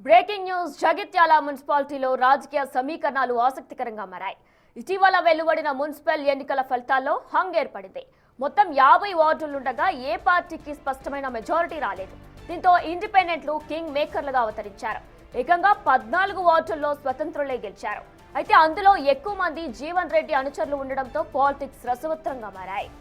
Breaking news Jagtial మున్సిపాలిటీలో రాజకీయ సమీకరణాలు ఆసక్తికరంగా మారాయి. ఇటీవల వెలువడిన మున్సిపల్ ఎన్నికల ఫలితాల్లో హంగ్ ఏర్పడింది. మొత్తం 50 వార్డులుండగా ఏ పార్టీకి స్పష్టమైన మెజారిటీ రాలేదు. దీంతో ఇండిపెండెంట్లు కింగ్ మేకర్లుగా అవతరించారు. ఏకంగా 14 వార్డుల్లో స్వతంత్రులే గెలిచారు. అయితే అందులో ఎక్కువ మంది జీవన్ రెడ్డి అనుచరులు ఉండడంతో పాలిటిక్స్ రసవత్తరంగా మారాయి.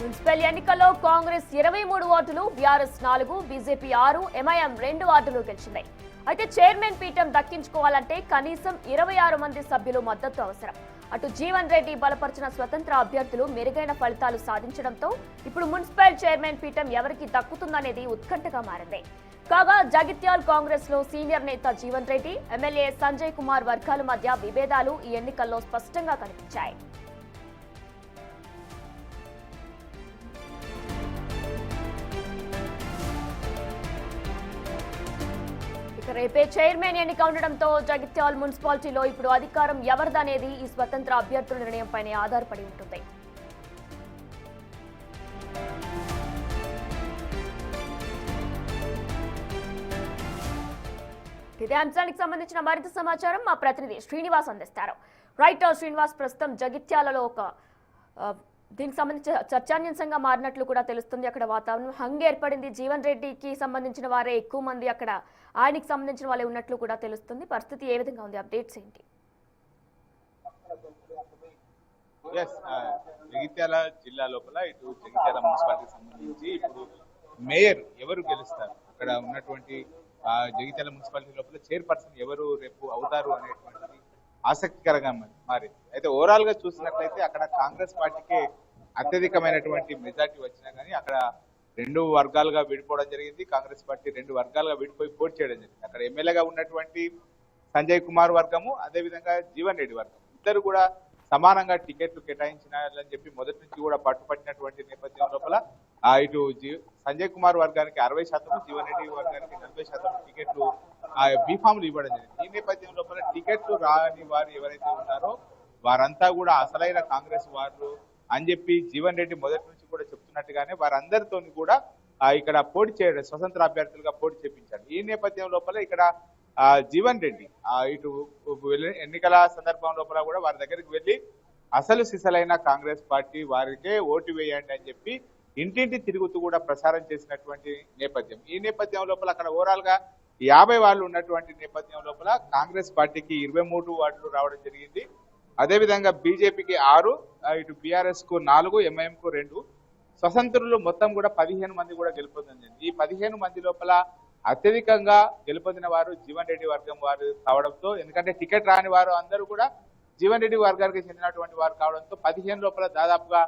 మున్సిపల్ ఎన్నికల్లో కాంగ్రెస్ 23 వార్డులు, బీఆర్ఎస్ 4, బీజేపీ 6, ఎంఐఎం 2 వార్డులు గెలిచింది. అయితే చైర్మన్ పీఠం దక్కించుకోవాలంటే కనీసం 26 మంది సభ్యులు మద్దతు అవసరం. అటు జీవన్ రెడ్డి బలపరిచిన స్వతంత్ర అభ్యర్థులు మెరుగైన ఫలితాలు సాధించడంతో ఇప్పుడు మున్సిపల్ చైర్మన్ పీఠం ఎవరికి దక్కుతుందనేది ఉత్కంఠగా మారింది. కాగా జగిత్యాల్ కాంగ్రెస్ లో సీనియర్ నేత జీవన్ రెడ్డి, ఎమ్మెల్యే సంజయ్ కుమార్ వర్గాల మధ్య విభేదాలు ఈ ఎన్నికల్లో స్పష్టంగా కనిపించాయి. రేపే చైర్మన్ ఎన్నిక ఉండడంతో జగిత్యాల్ మున్సిపాలిటీలో ఇప్పుడు అధికారం ఎవరిదనేది ఈ స్వతంత్ర అభ్యర్థుల నిర్ణయంపైనే ఆధారపడి ఉంటుంది. ఇదే అంశానికి సంబంధించిన మరింత సమాచారం మా ప్రతినిధి శ్రీనివాస్ అందిస్తారు. రైట్ శ్రీనివాస్, ప్రస్తుతం జగిత్యాలలో దీనికి సంబంధించి చర్చాన్యాంశంగా మారినట్లు కూడా తెలుస్తుంది. అక్కడ వాతావరణం హంగ్ ఏర్పడింది. జీవన్ రెడ్డికి సంబంధించిన వారే ఎక్కువ మంది అక్కడ ఆయనకి సంబంధించిన వాళ్ళే ఉన్నట్లు కూడా తెలుస్తుంది. పరిస్థితి ఏ విధంగా ఉంది? అప్డేట్స్ ఏంటి? జగిత్యాల జిల్లా లోపల ఇటు జగిత్యాల మున్సిపాలిటీకి సంబంధించి ఇప్పుడు మేయర్ ఎవరు గెలుస్తారు, అక్కడ ఉన్నటువంటి జగిత్యాల మున్సిపాలిటీ లోపల చైర్పర్సన్ ఎవరు రేపు అవుతారు అనేటువంటిది ఆసక్తికరంగా మారింది. అయితే ఓవరాల్ గా చూసినట్లయితే అక్కడ కాంగ్రెస్ పార్టీకే అత్యధికమైనటువంటి మెజార్టీ వచ్చినా కానీ అక్కడ 2 వర్గాలుగా విడిపోవడం జరిగింది. కాంగ్రెస్ పార్టీ 2 వర్గాలుగా విడిపోయి పోటీ చేయడం జరిగింది. అక్కడ ఎమ్మెల్యేగా ఉన్నటువంటి సంజయ్ కుమార్ వర్గము, అదేవిధంగా జీవన్ రెడ్డి వర్గం ఇద్దరు కూడా సమానంగా టికెట్లు కేటాయించాలని చెప్పి మొదటి నుంచి కూడా పట్టుపట్టినటువంటి నేపథ్యం లోపల ఇటు సంజయ్ కుమార్ వర్గానికి 60%, జీవన్ రెడ్డి వర్గానికి 40% టికెట్లు బీఫామ్లు ఇవ్వడం జరిగింది. ఈ నేపథ్యం లోపల టికెట్లు రాని వారు ఎవరైతే ఉన్నారో వారంతా కూడా అసలైన కాంగ్రెస్ వారు అని చెప్పి జీవన్ రెడ్డి మొదటి నుంచి కూడా చెప్తున్నట్టుగానే వారందరితో కూడా ఇక్కడ పోటీ చేయడం, స్వతంత్ర అభ్యర్థులుగా పోటీ చేపించారు. ఈ నేపథ్యం లోపల ఇక్కడ జీవన్ రెడ్డి ఇటు ఎన్నికల సందర్భం లోపల కూడా వారి దగ్గరికి వెళ్ళి అసలు సిసలైన కాంగ్రెస్ పార్టీ వారికే ఓటు వేయండి అని చెప్పి ఇంటింటి తిరుగుతూ కూడా ప్రచారం చేసినటువంటి నేపథ్యం. ఈ నేపథ్యం లోపల అక్కడ ఓవరాల్ గా 50 వాళ్ళు ఉన్నటువంటి నేపథ్యం లోపల కాంగ్రెస్ పార్టీకి 23 వార్డులు రావడం జరిగింది. అదేవిధంగా బీజేపీకి 6, ఇటు బీఆర్ఎస్ కు 4, ఎంఐఎం కు 2, స్వతంత్రులు మొత్తం కూడా 15 మంది కూడా గెలుపొందింది. ఈ 15 మంది లోపల అత్యధికంగా గెలుపొందిన వారు జీవన్ రెడ్డి వర్గం వారు కావడంతో, ఎందుకంటే టికెట్ రాని వారు అందరూ కూడా జీవన్ రెడ్డి వర్గానికి చెందినటువంటి వారు కావడంతో 15 లోపల దాదాపుగా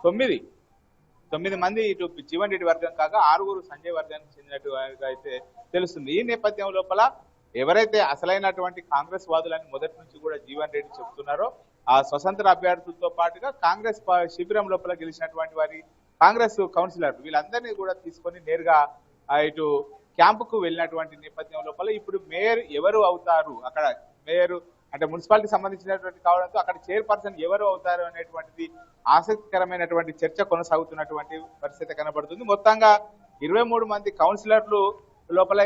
9 మంది ఇటు జీవన్ రెడ్డి వర్గం కాగా 6 సంజయ్ వర్గానికి చెందినట్టుగా అయితే తెలుస్తుంది. ఈ నేపథ్యం లోపల ఎవరైతే అసలైనటువంటి కాంగ్రెస్ వాదులని మొదటి నుంచి కూడా జీవన్ రెడ్డి చెప్తున్నారో ఆ స్వతంత్ర అభ్యర్థులతో పాటుగా కాంగ్రెస్ శిబిరం లోపల గెలిచినటువంటి వారి కాంగ్రెస్ కౌన్సిలర్ వీళ్ళందరినీ కూడా తీసుకొని నేరుగా ఇటు క్యాంపుకు వెళ్ళినటువంటి నేపథ్యం లోపల ఇప్పుడు మేయర్ ఎవరు అవుతారు, అక్కడ మేయర్ అంటే మున్సిపాలిటీకి సంబంధించినటువంటి కావడంతో అక్కడ చైర్పర్సన్ ఎవరు అవుతారు అనేటువంటిది ఆసక్తికరమైనటువంటి చర్చ కొనసాగుతున్నటువంటి పరిస్థితి కనబడుతుంది. మొత్తంగా 23 మంది కౌన్సిలర్లు లోపల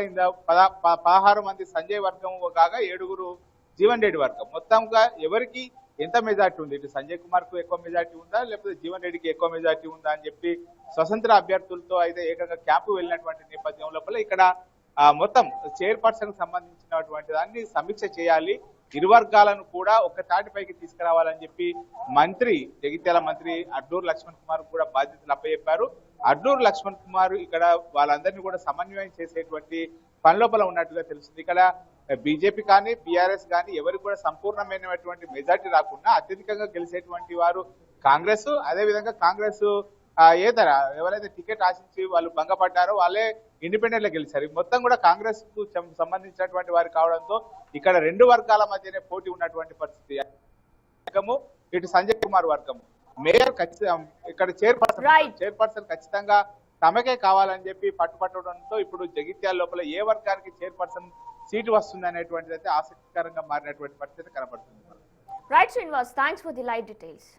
16 మంది సంజయ్ వర్గం కాగా 7 జీవన్ రెడ్డి వర్గం. మొత్తంగా ఎవరికి ఎంత మెజార్టీ ఉంది, ఇటు సంజయ్ కుమార్ కు ఎక్కువ మెజార్టీ ఉందా లేకపోతే జీవన్ రెడ్డికి ఎక్కువ మెజార్టీ ఉందా అని చెప్పి స్వతంత్ర అభ్యర్థులతో అయితే ఏకంగా క్యాంపు వెళ్ళినటువంటి నేపథ్యం లోపల ఇక్కడ మొత్తం చైర్పర్సన్ సంబంధించినటువంటి దాన్ని సమీక్ష చేయాలి, ఇరు వర్గాలను కూడా ఒక తాటిపైకి తీసుకురావాలని చెప్పి జగిత్యాల మంత్రి అడ్లూరు లక్ష్మణ్ కుమార్ కూడా బాధ్యతలు అప్పచెప్పారు. అడ్లూరు లక్ష్మణ్ కుమార్ ఇక్కడ వాళ్ళందరినీ కూడా సమన్వయం చేసేటువంటి పని లోపల ఉన్నట్టుగా తెలుస్తుంది. ఇక్కడ బీజేపీ కానీ బీఆర్ఎస్ కానీ ఎవరికి కూడా సంపూర్ణమైనటువంటి మెజార్టీ రాకుండా అత్యధికంగా గెలిచేటువంటి వారు కాంగ్రెస్, అదేవిధంగా కాంగ్రెస్ ఏతర ఎవరైతే టికెట్ ఆశించి వాళ్ళు భంగపడ్డారో వాళ్ళే ఇండిపెండెంట్ గా గెలిచారు. మొత్తం కూడా కాంగ్రెస్ కు సంబంధించినటువంటి వారు కావడంతో ఇక్కడ 2 వర్గాల మధ్యనే పోటీ ఉన్నటువంటి పరిస్థితి. ఇటు సంజయ్ కుమార్ వర్గము మేయర్ ఇక్కడ చైర్పర్సన్ ఖచ్చితంగా తమకే కావాలని చెప్పి పట్టుపట్టడంతో ఇప్పుడు జగిత్యాల లోపల ఏ వర్గానికి చైర్పర్సన్ సీటు వస్తుంది అనేటువంటిది అయితే ఆసక్తికరంగా మారినటువంటి పరిస్థితి కనబడుతుంది. Right Srinivas, thanks for the live details.